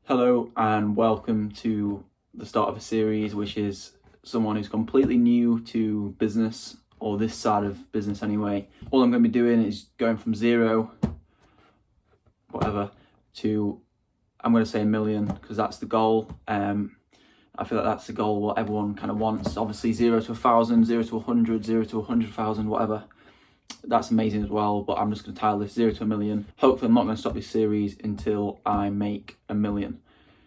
Hello and welcome to the start of a series which is someone who's completely new to business, or this side of business anyway. All I'm going to be doing is going from zero, whatever, to, I'm going to say 1 million because that's the goal. I feel like that's the goal, what everyone kind of wants. Obviously 0 to 1,000, 0 to 100, 0 to 100,000, whatever. That's amazing as well, but I'm just going to title this 0 to 1 million. Hopefully I'm not going to stop this series until I make 1 million,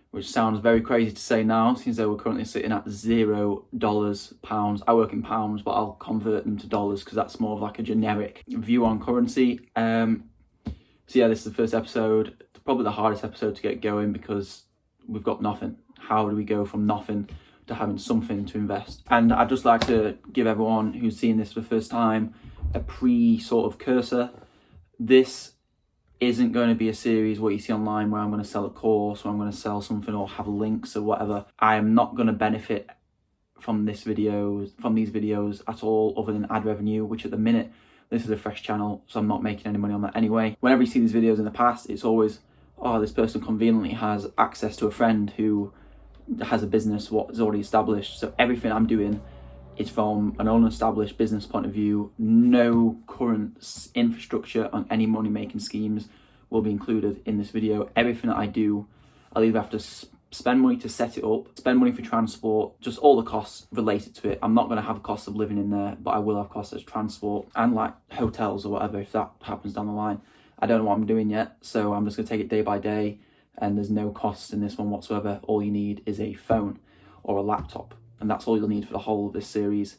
which sounds very crazy to say now, since though we're currently sitting at $0, pounds. I work in pounds, but I'll convert them to dollars because that's more of like a generic view on currency. So yeah, this is the first episode, probably the hardest episode to get going because we've got nothing. How do we go from nothing to having something to invest? And I'd just like to give everyone who's seeing this for the first time a sort of cursor. This isn't going to be a series what you see online where I'm going to sell a course or I'm going to sell something or have links or whatever. I am not going to benefit from these videos at all, other than ad revenue, which at the minute this is a fresh channel, so I'm not making any money on that anyway. Whenever you see these videos in the past, it's always, oh, this person conveniently has access to a friend who has a business what is already established. So everything I'm doing is from an unestablished business point of view. No current infrastructure on any money making schemes will be included in this video. Everything that I do, I'll either have to spend money to set it up, spend money for transport, just all the costs related to it. I'm not going to have costs of living in there, but I will have costs as transport and like hotels or whatever if that happens down the line. I don't know what I'm doing yet, so I'm just going to take it day by day, and there's no costs in this one whatsoever. All you need is a phone or a laptop, and that's all you'll need for the whole of this series.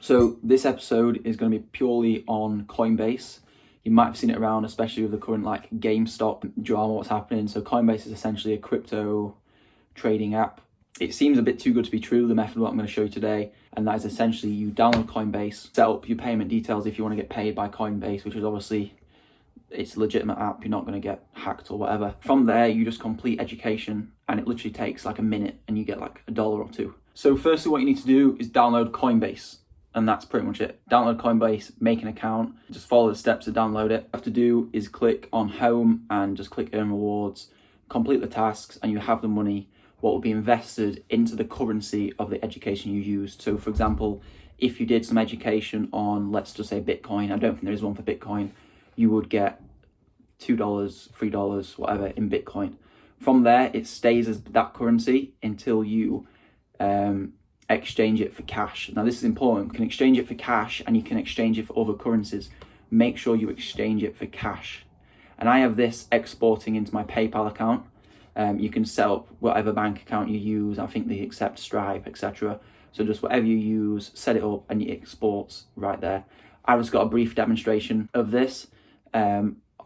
So this episode is going to be purely on Coinbase. You might have seen it around, especially with the current like GameStop drama, what's happening. So Coinbase is essentially a crypto trading app. It seems a bit too good to be true, the method what I'm going to show you today, and that is essentially you download Coinbase, set up your payment details if you want to get paid by Coinbase, which is obviously, it's a legitimate app, you're not going to get hacked or whatever. From there, you just complete education, and it literally takes like a minute and you get like $1 or $2. So firstly, what you need to do is download Coinbase, and that's pretty much it. Download Coinbase, make an account, just follow the steps to download it. What you have to do is click on home and just click earn rewards, complete the tasks, and you have the money, what will be invested into the currency of the education you used. So for example, if you did some education on, let's just say Bitcoin, I don't think there is one for Bitcoin, you would get $2, $3, whatever in Bitcoin. From there, it stays as that currency until you exchange it for cash. Now this is important. You can exchange it for cash and you can exchange it for other currencies. Make sure you exchange it for cash. And I have this exporting into my PayPal account. You can set up whatever bank account you use. I think they accept Stripe, etc. So just whatever you use, set it up and it exports right there. I just got a brief demonstration of this.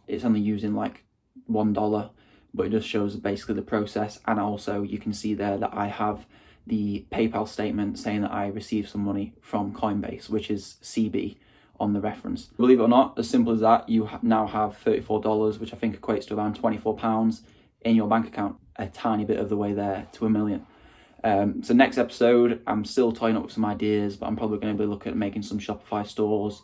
It's only using like $1, but it just shows basically the process. And also you can see there that I have the PayPal statement saying that I received some money from Coinbase, which is CB on the reference. Believe it or not, as simple as that, you now have $34, which I think equates to around £24 in your bank account, a tiny bit of the way there to 1 million. So next episode, I'm still toying up with some ideas, but I'm probably going to be looking at making some Shopify stores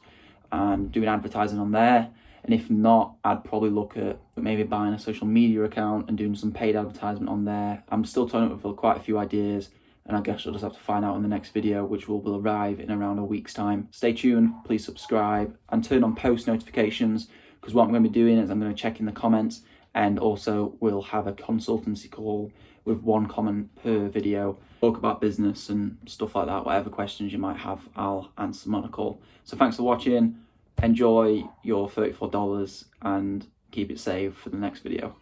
and doing advertising on there. And if not, I'd probably look at maybe buying a social media account and doing some paid advertisement on there. I'm still toying up with quite a few ideas, and I guess you'll just have to find out in the next video, which will arrive in around a week's time. Stay tuned, please subscribe and turn on post notifications, because what I'm going to be doing is I'm going to check in the comments, and also we'll have a consultancy call with one comment per video. Talk about business and stuff like that. Whatever questions you might have, I'll answer them on a call. So thanks for watching. Enjoy your $34 and keep it saved for the next video.